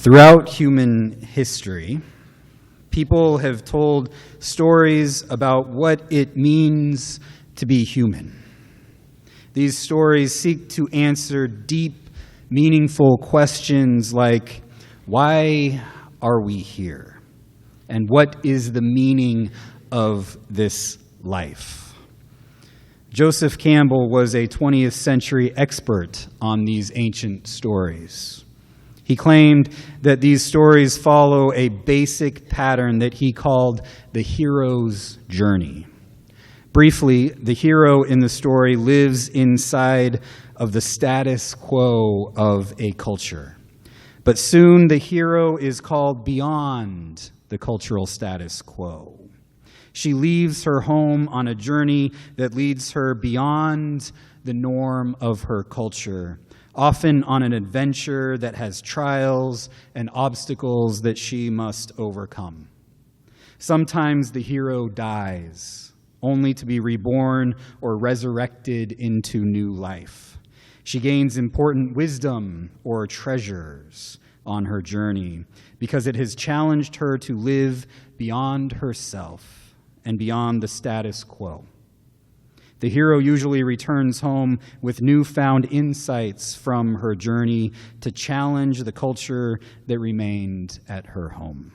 Throughout human history, people have told stories about what it means to be human. These stories seek to answer deep, meaningful questions like, why are we here? And what is the meaning of this life? Joseph Campbell was a 20th century expert on these ancient stories. He claimed that these stories follow a basic pattern that he called the hero's journey. Briefly, the hero in the story lives inside of the status quo of a culture. But soon the hero is called beyond the cultural status quo. She leaves her home on a journey that leads her beyond the norm of her culture, often on an adventure that has trials and obstacles that she must overcome. Sometimes the hero dies, only to be reborn or resurrected into new life. She gains important wisdom or treasures on her journey because it has challenged her to live beyond herself and beyond the status quo. The hero usually returns home with newfound insights from her journey to challenge the culture that remained at her home.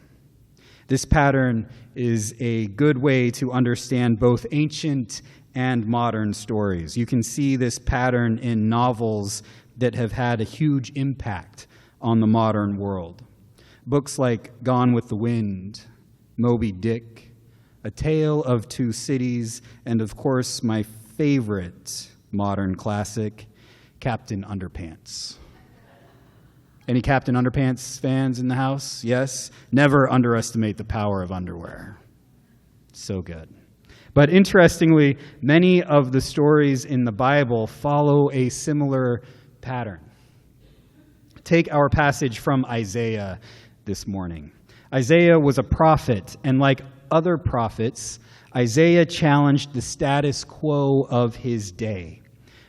This pattern is a good way to understand both ancient and modern stories. You can see this pattern in novels that have had a huge impact on the modern world. Books like Gone with the Wind, Moby Dick, A Tale of Two Cities, and of course my favorite modern classic, Captain Underpants. Any Captain Underpants fans in the house? Yes? Never underestimate the power of underwear. So good. But interestingly, many of the stories in the Bible follow a similar pattern. Take our passage from Isaiah this morning. Isaiah was a prophet, and like other prophets, Isaiah challenged the status quo of his day.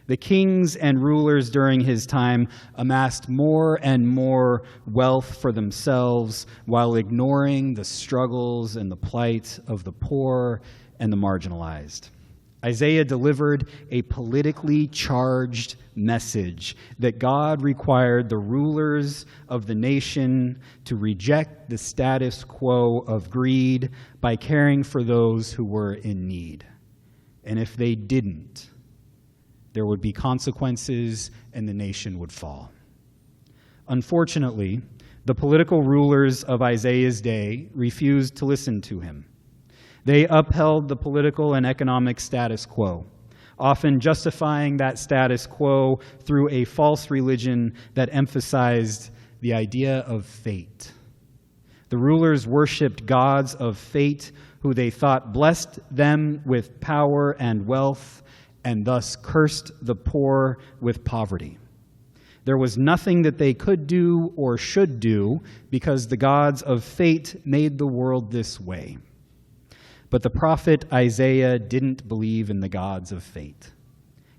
The kings and rulers during his time amassed more and more wealth for themselves while ignoring the struggles and the plight of the poor and the marginalized. Isaiah delivered a politically charged message that God required the rulers of the nation to reject the status quo of greed by caring for those who were in need. And if they didn't, there would be consequences and the nation would fall. Unfortunately, the political rulers of Isaiah's day refused to listen to him. They upheld the political and economic status quo, often justifying that status quo through a false religion that emphasized the idea of fate. The rulers worshipped gods of fate who they thought blessed them with power and wealth and thus cursed the poor with poverty. There was nothing that they could do or should do because the gods of fate made the world this way. But the prophet Isaiah didn't believe in the gods of fate.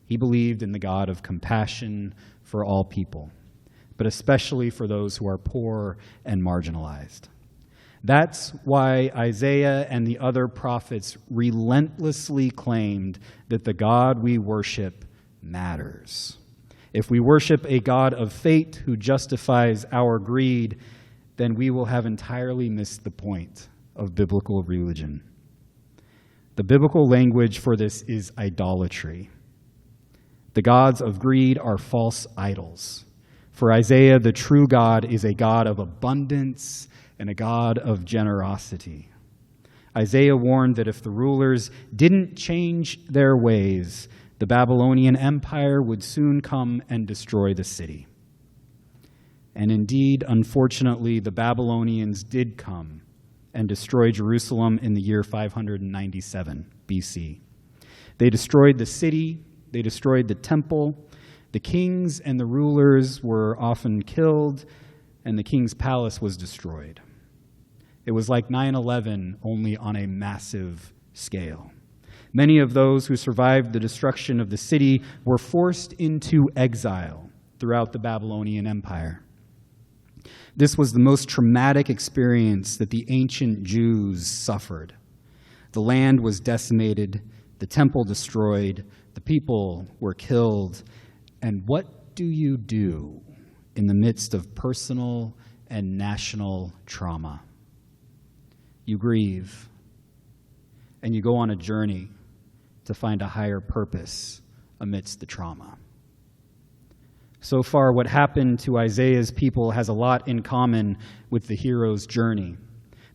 He believed in the God of compassion for all people, but especially for those who are poor and marginalized. That's why Isaiah and the other prophets relentlessly claimed that the God we worship matters. If we worship a God of fate who justifies our greed, then we will have entirely missed the point of biblical religion. The biblical language for this is idolatry. The gods of greed are false idols. For Isaiah, the true God is a God of abundance and a God of generosity. Isaiah warned that if the rulers didn't change their ways, the Babylonian Empire would soon come and destroy the city. And indeed, unfortunately, the Babylonians did come and destroy Jerusalem in the year 597 BC. They destroyed the city, they destroyed the temple, the kings and the rulers were often killed, and the king's palace was destroyed. It was like 9/11, only on a massive scale. Many of those who survived the destruction of the city were forced into exile throughout the Babylonian Empire. This was the most traumatic experience that the ancient Jews suffered. The land was decimated, the temple destroyed, the people were killed. And what do you do in the midst of personal and national trauma? You grieve, and you go on a journey to find a higher purpose amidst the trauma. So far, what happened to Isaiah's people has a lot in common with the hero's journey.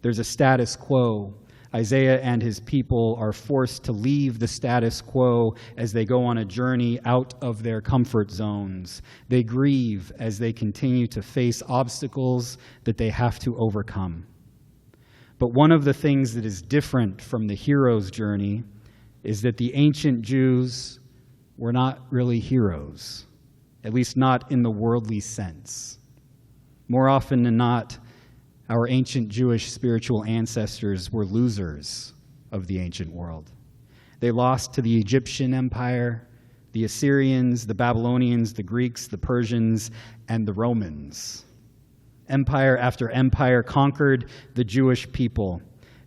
There's a status quo. Isaiah and his people are forced to leave the status quo as they go on a journey out of their comfort zones. They grieve as they continue to face obstacles that they have to overcome. But one of the things that is different from the hero's journey is that the ancient Jews were not really heroes, at least not in the worldly sense. More often than not, our ancient Jewish spiritual ancestors were losers of the ancient world. They lost to the Egyptian Empire, the Assyrians, the Babylonians, the Greeks, the Persians, and the Romans. Empire after empire conquered the Jewish people.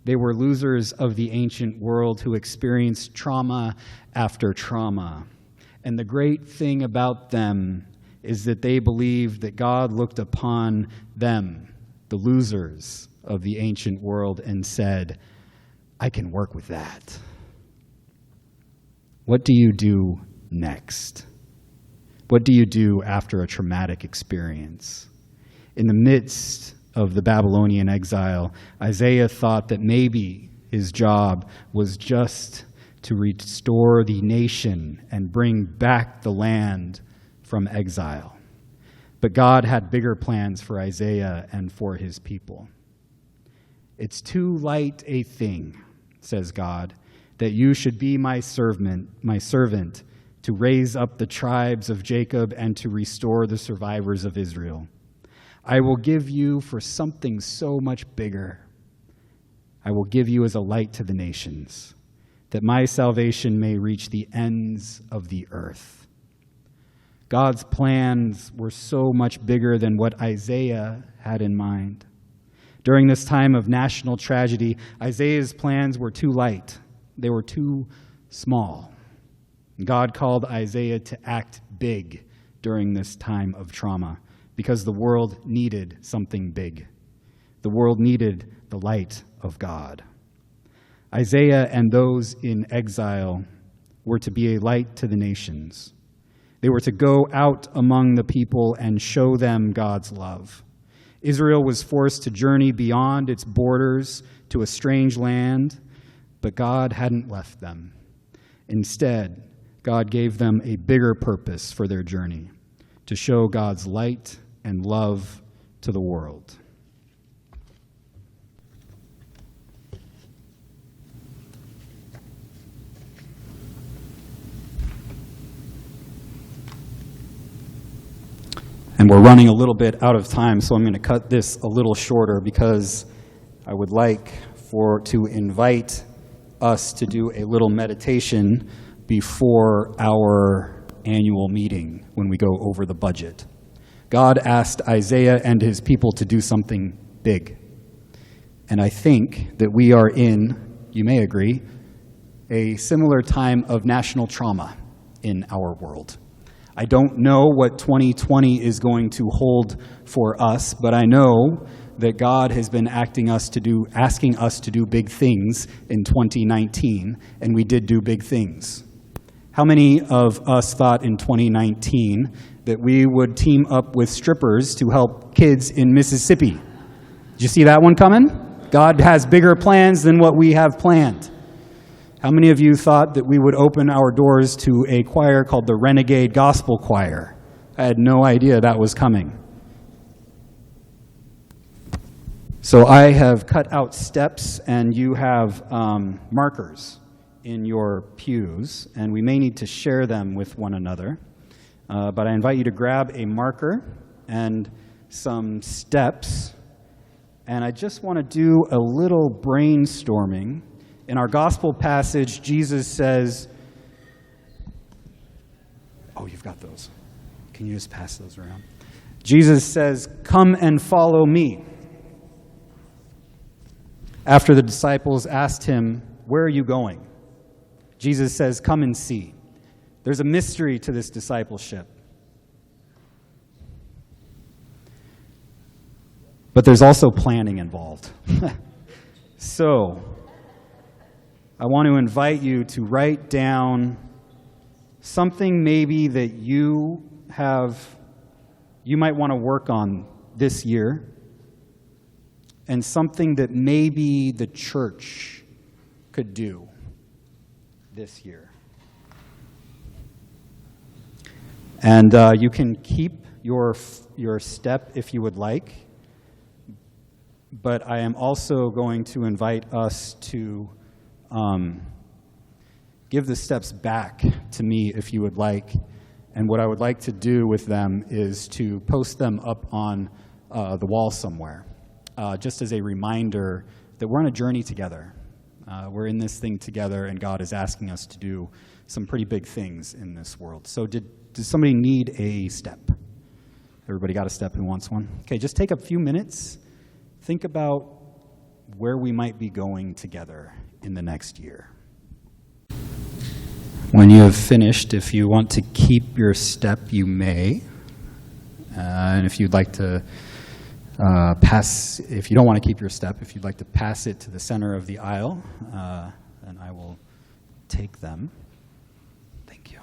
They were losers of the ancient world who experienced trauma after trauma. And the great thing about them is that they believed that God looked upon them, the losers of the ancient world, and said, I can work with that. What do you do next? What do you do after a traumatic experience? In the midst of the Babylonian exile, Isaiah thought that maybe his job was just to restore the nation and bring back the land from exile. But God had bigger plans for Isaiah and for his people. It's too light a thing, says God, that you should be my servant, to raise up the tribes of Jacob and to restore the survivors of Israel. I will give you for something so much bigger. I will give you as a light to the nations, that my salvation may reach the ends of the earth. God's plans were so much bigger than what Isaiah had in mind. During this time of national tragedy, Isaiah's plans were too light. They were too small. God called Isaiah to act big during this time of trauma because the world needed something big. The world needed the light of God. Isaiah and those in exile were to be a light to the nations. They were to go out among the people and show them God's love. Israel was forced to journey beyond its borders to a strange land, but God hadn't left them. Instead, God gave them a bigger purpose for their journey, to show God's light and love to the world. And we're running a little bit out of time, so I'm going to cut this a little shorter because I would like to invite us to do a little meditation before our annual meeting when we go over the budget. God asked Isaiah and his people to do something big. And I think that we are in, you may agree, a similar time of national trauma in our world. I don't know what 2020 is going to hold for us, but I know that God has been asking us to do big things in 2019, and we did do big things. How many of us thought in 2019 that we would team up with strippers to help kids in Mississippi? Did you see that one coming? God has bigger plans than what we have planned. How many of you thought that we would open our doors to a choir called the Renegade Gospel Choir? I had no idea that was coming. So I have cut out steps, and you have markers in your pews, and we may need to share them with one another. But I invite you to grab a marker and some steps, and I just want to do a little brainstorming. In our gospel passage, Jesus says, oh, you've got those. Can you just pass those around? Jesus says, "Come and follow me." After the disciples asked him, "Where are you going?" Jesus says, "Come and see." There's a mystery to this discipleship. But there's also planning involved. So, I want to invite you to write down something maybe that you might want to work on this year, and something that maybe the church could do this year. And you can keep your step if you would like, but I am also going to invite us to give the steps back to me if you would like. And what I would like to do with them is to post them up on the wall somewhere, just as a reminder that we're on a journey together. We're in this thing together, and God is asking us to do some pretty big things in this world. So does somebody need a step? Everybody got a step who wants one? Okay, just take a few minutes. Think about where we might be going together in the next year. When you have finished, if you want to keep your step, you may. And if you'd like to if you don't want to keep your step, if you'd like to pass it to the center of the aisle, then I will take them. Thank you.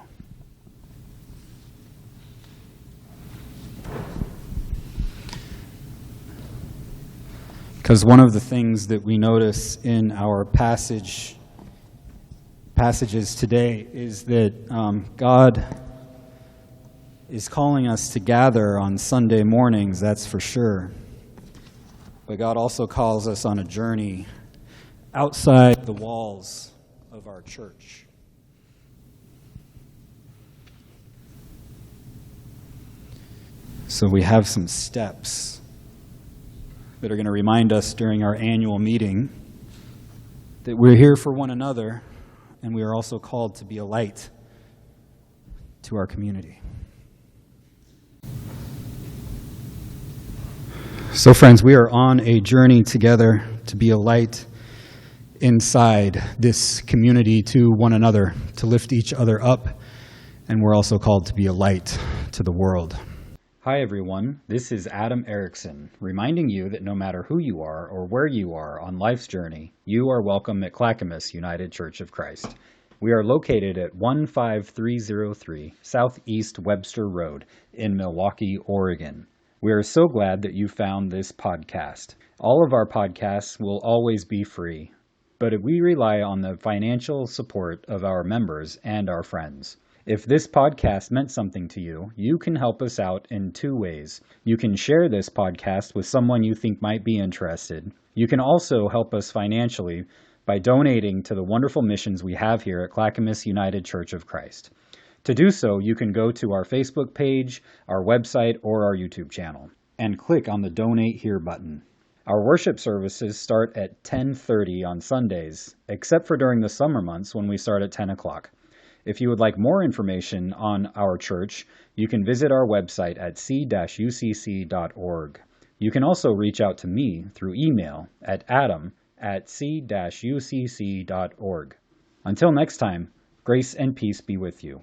Because one of the things that we notice in our passages today is that God is calling us to gather on Sunday mornings, that's for sure. But God also calls us on a journey outside the walls of our church. So we have some steps that are going to remind us during our annual meeting that we're here for one another, and we are also called to be a light to our community. So friends, we are on a journey together to be a light inside this community to one another, to lift each other up, and we're also called to be a light to the world. Hi everyone, this is Adam Erickson, reminding you that no matter who you are or where you are on life's journey, you are welcome at Clackamas United Church of Christ. We are located at 15303 Southeast Webster Road in Milwaukee, Oregon. We are so glad that you found this podcast. All of our podcasts will always be free, but we rely on the financial support of our members and our friends. If this podcast meant something to you, you can help us out in two ways. You can share this podcast with someone you think might be interested. You can also help us financially by donating to the wonderful missions we have here at Clackamas United Church of Christ. To do so, you can go to our Facebook page, our website, or our YouTube channel, and click on the Donate Here button. Our worship services start at 10:30 on Sundays, except for during the summer months when we start at 10 o'clock. If you would like more information on our church, you can visit our website at c-ucc.org. You can also reach out to me through email at adam@c-ucc.org. Until next time, grace and peace be with you.